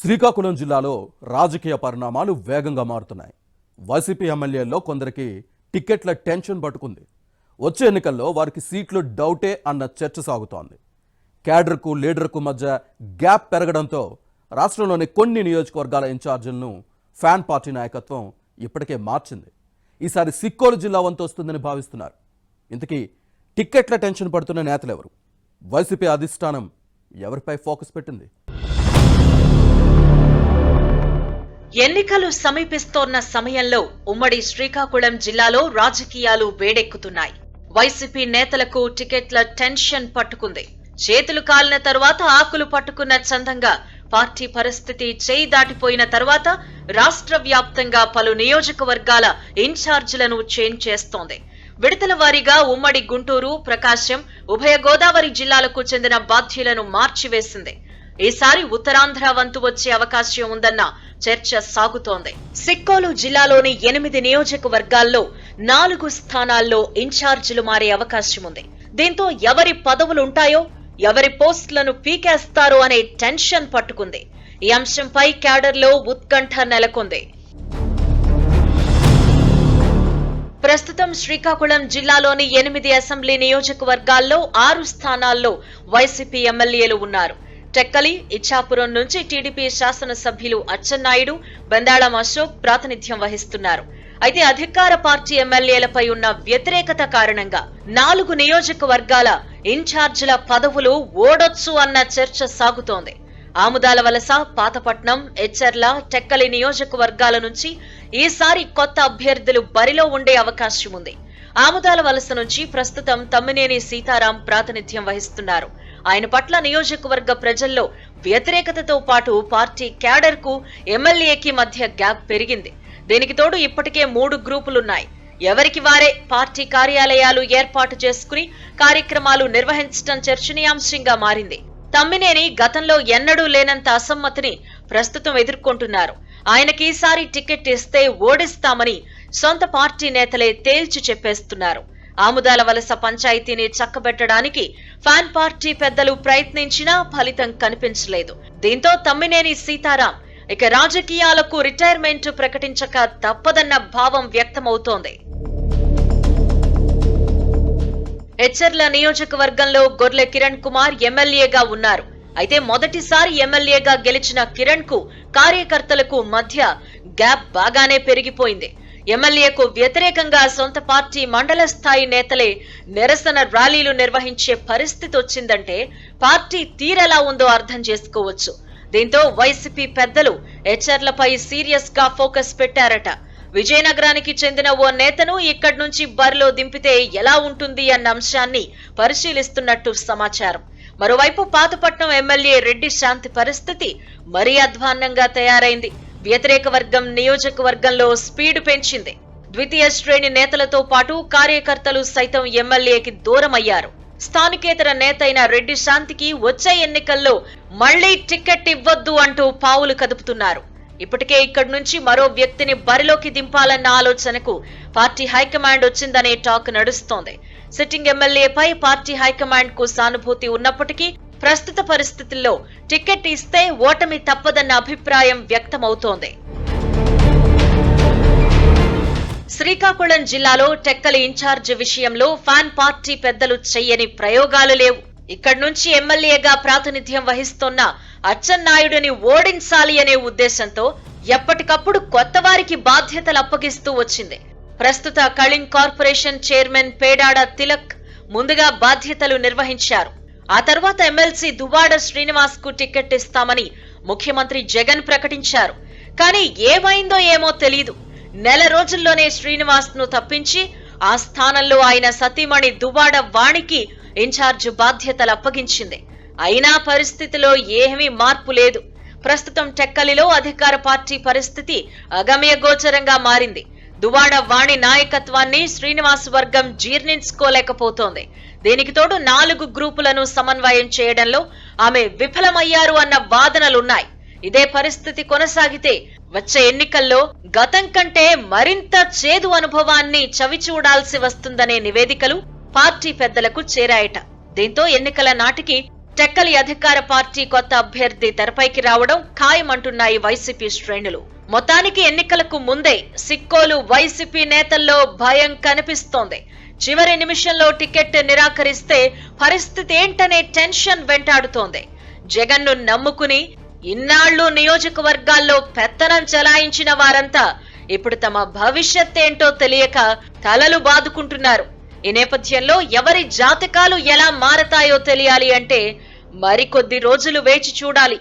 శ్రీకాకుళం జిల్లాలో రాజకీయ పరిణామాలు వేగంగా మారుతున్నాయి. వైసీపీ ఎమ్మెల్యేల్లో కొందరికి టికెట్ల టెన్షన్ పట్టుకుంది. వచ్చే ఎన్నికల్లో వారికి సీట్లు డౌటే అన్న చర్చ సాగుతోంది. క్యాడర్కు లీడర్కు మధ్య గ్యాప్ పెరగడంతో రాష్ట్రంలోని కొన్ని నియోజకవర్గాల ఇన్ఛార్జీలను ఫ్యాన్ పార్టీ నాయకత్వం ఇప్పటికే మార్చింది. ఈసారి సిక్కోలు జిల్లా వంతు వస్తుందని భావిస్తున్నారు. ఇంతకీ టిక్కెట్ల టెన్షన్ పడుతున్న నేతలెవరు? వైసీపీ అధిష్టానం ఎవరిపై ఫోకస్ పెట్టింది? ఎన్నికలు సమీపిస్తోన్న సమయంలో ఉమ్మడి శ్రీకాకుళం జిల్లాలో రాజకీయాలు వేడెక్కుతున్నాయి. వైసీపీ నేతలకు టికెట్ల టెన్షన్ పట్టుకుంది. చేతులు కాలిన తరువాత ఆకులు పట్టుకున్న చందంగా పార్టీ పరిస్థితి చేయి దాటిపోయిన తరువాత రాష్ట్ర వ్యాప్తంగా పలు నియోజకవర్గాల ఇన్ఛార్జీలను చేంజ్ చేస్తోంది. విడతల వారీగా ఉమ్మడి గుంటూరు, ప్రకాశం, ఉభయ గోదావరి జిల్లాలకు చెందిన బాధ్యులను మార్చివేసింది. ఈసారి ఉత్తరాంధ్ర వంతు వచ్చే అవకాశం ఉందన్న చర్చ సాగుతోంది. సిక్కోలు జిల్లాలోని 8 నియోజకవర్గాల్లో 4 స్థానాల్లో ఇన్ఛార్జీలు మారే అవకాశం ఉంది. దీంతో ఎవరి పదవులుంటాయో, ఎవరి పోస్టులను పీకేస్తారో అనే టెన్షన్ పట్టుకుంది. ఈ అంశంపై క్యాడర్లో ఉత్కంఠ నెలకొంది. ప్రస్తుతం శ్రీకాకుళం జిల్లాలోని 8 అసెంబ్లీ నియోజకవర్గాల్లో 6 స్థానాల్లో వైసీపీ ఎమ్మెల్యేలు ఉన్నారు. టెక్కలి, ఇచ్చాపురం నుంచి టీడీపీ శాసనసభ్యులు అచ్చెన్నాయుడు, బెందాళం అశోక్ ప్రాతినిధ్యం వహిస్తున్నారు. అయితే అధికార పార్టీ ఎమ్మెల్యేలపై ఉన్న వ్యతిరేకత కారణంగా 4 నియోజకవర్గాల ఇన్ఛార్జీల పదవులు ఓడొచ్చు అన్న చర్చ సాగుతోంది. ఆముదాల వలస, పాతపట్నం, ఎచ్చెర్ల, టెక్కలి నియోజకవర్గాల నుంచి ఈసారి కొత్త అభ్యర్థులు బరిలో ఉండే అవకాశం ఉంది. ఆముదాల వలస నుంచి ప్రస్తుతం తమ్మినేని సీతారాం ప్రాతినిధ్యం వహిస్తున్నారు. ఆయన పట్ల నియోజకవర్గ ప్రజల్లో వ్యతిరేకతతో పాటు పార్టీ క్యాడర్ కు ఎమ్మెల్యేకి మధ్య గ్యాప్ పెరిగింది. దీనికి తోడు ఇప్పటికే 3 గ్రూపులున్నాయి. ఎవరికి వారే పార్టీ కార్యాలయాలు ఏర్పాటు చేసుకుని కార్యక్రమాలు నిర్వహించడం చర్చనీయాంశంగా మారింది. తమ్మినేని గతంలో ఎన్నడూ లేనంత అసమ్మతిని ప్రస్తుతం ఎదుర్కొంటున్నారు. ఆయనకి ఈసారి టికెట్ ఇస్తే ఓడిస్తామని సొంత పార్టీ నేతలే తేల్చి చెప్పేస్తున్నారు. ఆముదాల వలస పంచాయతీని చక్కబెట్టడానికి ఫ్యాన్ పార్టీ పెద్దలు ప్రయత్నించినా ఫలితం కనిపించలేదు. దీంతో తమ్మినేని సీతారాం ఇక రాజకీయాలకు రిటైర్మెంట్ ప్రకటించక తప్పదన్న భావం వ్యక్తమవుతోంది. హెచ్చెర్ల నియోజకవర్గంలో గొర్లె కిరణ్ కుమార్ ఎమ్మెల్యేగా ఉన్నారు. అయితే మొదటిసారి ఎమ్మెల్యేగా గెలిచిన కిరణ్ కు కార్యకర్తలకు మధ్య గ్యాప్ బాగానే పెరిగిపోయింది. ఎమ్మెల్యేకు వ్యతిరేకంగా సొంత పార్టీ మండల స్థాయి నేతలే నిరసన ర్యాలీలు నిర్వహించే పరిస్థితి వచ్చిందంటే పార్టీ తీరెలా ఉందో అర్థం చేసుకోవచ్చు. దీంతో వైసీపీ పెద్దలు హెచ్ఆర్లపై సీరియస్ గా ఫోకస్ పెట్టారట. విజయనగరానికి చెందిన ఓ నేతను ఇక్కడి నుంచి బరిలో దింపితే ఎలా ఉంటుంది అన్న అంశాన్ని పరిశీలిస్తున్నట్టు సమాచారం. మరోవైపు పాతపట్నం ఎమ్మెల్యే రెడ్డి శాంతి పరిస్థితి మరీ అధ్వాన్నంగా తయారైంది. వ్యతిరేక వర్గం నియోజకవర్గంలో స్పీడ్ పెంచింది. ద్వితీయ శ్రేణి నేతలతో పాటు కార్యకర్తలు సైతం ఎమ్మెల్యేకి దూరమయ్యారు. స్థానికేతర నేత అయిన రెడ్డి శాంతికి వచ్చే ఎన్నికల్లో మళ్లీ టికెట్ ఇవ్వొద్దు అంటూ పావులు కదుపుతున్నారు. ఇప్పటికే ఇక్కడి నుంచి మరో వ్యక్తిని బరిలోకి దింపాలన్న ఆలోచనకు పార్టీ హైకమాండ్ వచ్చిందనే టాక్ నడుస్తోంది. సిట్టింగ్ ఎమ్మెల్యేపై పార్టీ హైకమాండ్ కు సానుభూతి ఉన్నప్పటికీ ప్రస్తుత పరిస్థితుల్లో టికెట్ ఇస్తే ఓటమి తప్పదన్న అభిప్రాయం వ్యక్తమవుతోంది. శ్రీకాకుళం జిల్లాలో టెక్కలి ఇన్ఛార్జి విషయంలో ఫ్యాన్ పార్టీ పెద్దలు చెయ్యని ప్రయోగాలు లేవు. ఇక్కడి నుంచి ఎమ్మెల్యేగా ప్రాతినిధ్యం వహిస్తున్న అచ్చెన్నాయుడిని ఓడించాలి అనే ఉద్దేశంతో ఎప్పటికప్పుడు కొత్త వారికి బాధ్యతలు అప్పగిస్తూ వచ్చింది. ప్రస్తుత కళింగ్ కార్పొరేషన్ చైర్మన్ పేడాడ తిలక్ ముందుగా బాధ్యతలు నిర్వహించారు. ఆ తర్వాత ఎమ్మెల్సీ దువ్వాడ శ్రీనివాస్ కు టికెట్ ఇస్తామని ముఖ్యమంత్రి జగన్ ప్రకటించారు. కానీ ఏమైందో ఏమో తెలీదు. నెల రోజుల్లోనే శ్రీనివాస్ ను తప్పించి ఆ స్థానంలో ఆయన సతీమణి దువ్వాడ వాణికి ఇన్ఛార్జ్ బాధ్యతలు అప్పగించింది. అయినా పరిస్థితిలో ఏమీ మార్పు లేదు. ప్రస్తుతం టెక్కలిలో అధికార పార్టీ పరిస్థితి అగమ్యగోచరంగా మారింది. దువ్వాడ వాణి నాయకత్వాన్ని శ్రీనివాస్ వర్గం జీర్ణించుకోలేకపోతోంది. దీనికి తోడు 4 గ్రూపులను సమన్వయం చేయడంలో ఆమె విఫలమయ్యారు అన్న వాదనలున్నాయి. ఇదే పరిస్థితి కొనసాగితే వచ్చే ఎన్నికల్లో గతం కంటే మరింత చేదు అనుభవాన్ని చవిచూడాల్సి వస్తుందనే నివేదికలు పార్టీ పెద్దలకు చేరాయట. దీంతో ఎన్నికల నాటికి టెక్కలి అధికార పార్టీ కొత్త అభ్యర్థి తెరపైకి రావడం ఖాయమంటున్నాయి వైసీపీ శ్రేణులు. మొత్తానికి ఎన్నికలకు ముందే సిక్కోలు వైసీపీ నేతల్లో భయం కనిపిస్తోంది. చివరి నిమిషంలో టికెట్ నిరాకరిస్తే పరిస్థితి ఏంటనే టెన్షన్ వెంటాడుతోంది. జగన్ను నమ్ముకుని ఇన్నాళ్లు నియోజకవర్గాల్లో పెత్తనం చెలాయించిన వారంతా ఇప్పుడు తమ భవిష్యత్ ఏంటో తెలియక తలలు బాదుకుంటున్నారు. ఈ నేపథ్యంలో ఎవరి జాతకాలు ఎలా మారతాయో తెలియాలి అంటే మరికొద్ది రోజులు వేచి చూడాలి.